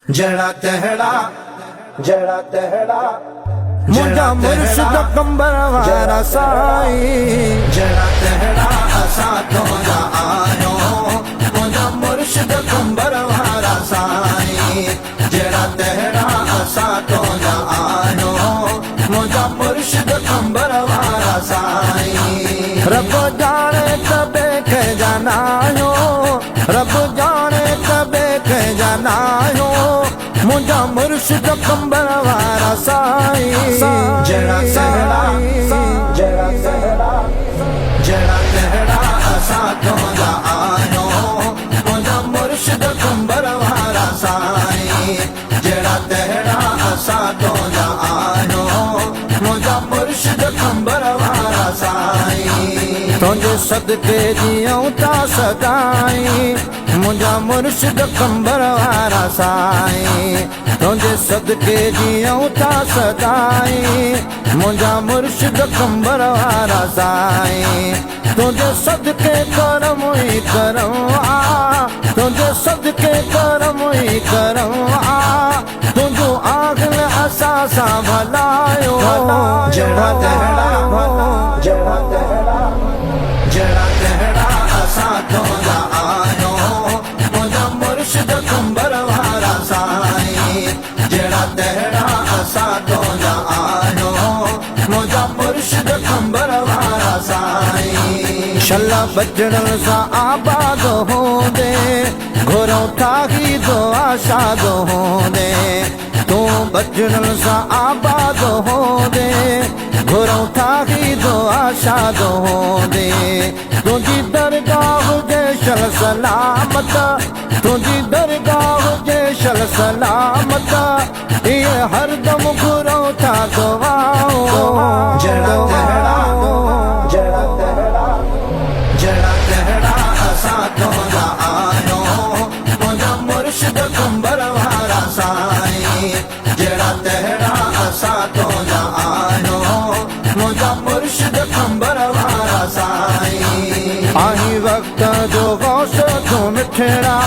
जड़ा तहड़ा मुझा मुर्शिद कंबर वारा साई जड़ा तहड़ा असा तो जा आयो मुझा मुर्शिद कंबर वारा साई जड़ा तहड़ा असा तो जा आयो मुझा मुर्शिद कंबर वारा साई रब जाने तबे के जानायो रब जाने तबे के जानायो मुझा मुर्शिद कंबर वारा साई जड़ा तहड़ा असा तो जा आयो मुझा मुर्शिद कंबर वारा साई जड़ा तहड़ा असा तो जा आयो मुझा मुर्शिद कंबर वारा साई तुझे सदके जियूं ता सदाई मुझा मुर्शिद कंबर वारा साई तुझे सदके जियूं ता सदाई मुझा मुर्शिद कंबर वारा साई तुझे सदके करम ही करम तुझे सदके करम ही करम तुझो आगल असा सा भलायो जड़ा तहड़ा असा तो जा आयो मुझा मुर्शिद कंबर वारा साई जड़ा तहड़ा असा तो जा आयो मुझा मुर्शिद कंबर वारा साई शल्ला बजण सा आबाद होंदे घोरों तागी दो आशाद होंदे तू बजण सा आबाद होंदे घोरों तागी दो आशाद होंदे तुझी दरगाह जे शल सलामत तुझी दरगाह जे शल सलामत ये हरदम घुरों था दुआओ जड़ा तहड़ा असा तो जा आयो मुझा मुर्शिद कंबर वारा साई जड़ा तहड़ा असा तो जा आयो मुझा मुर्शिद कंबर वारा साई आई वक्त जो गौस तू मिठड़ा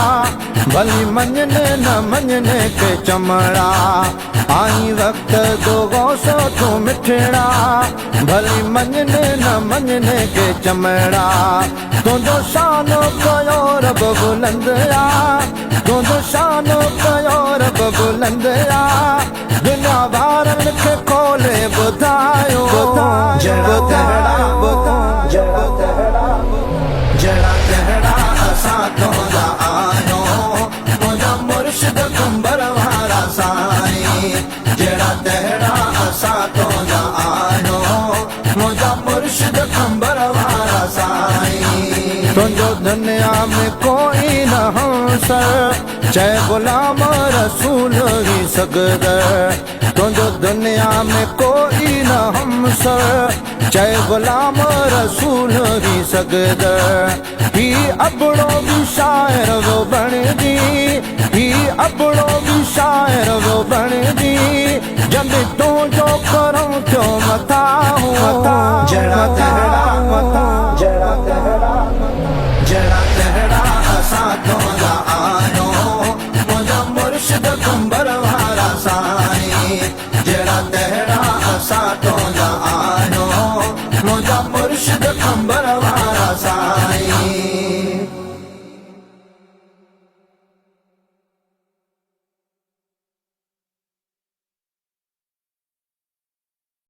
भली मंजने न मंजने के चमड़ा आई वक्त जो गौस तू मिठड़ा भली मंजने न मंजने के चमड़ा तुझो शानो कयो रब बुलंदया तुझो शानो कयो रब बुलंदया दुनिया वारन के खोले ॿुधायो जड़ा तहड़ा असा तो जा आयो मुझा मुर्शिद कंबर वारा साई जड़ा तहड़ा असा तो जा आयो मुझा मुर्शिद कंबर वारा साई तुझो दुनिया में कोई न हमसर जय गुलाम रसूल ही सगदर तुझो दुनिया में कोई न हमसर जय गुलाम रसूल ही सगदर ही अपनों भी शायर वो बन दी ही अपनों भी शायर वो बन दी जब तू जो करूं क्यों मता जड़ा तहड़ा असा तो जा आयो मुझा मुर्शिद कंबर वारा साई जड़ा तहड़ा असा तो जा आयो मुझा मुर्शिद कंबर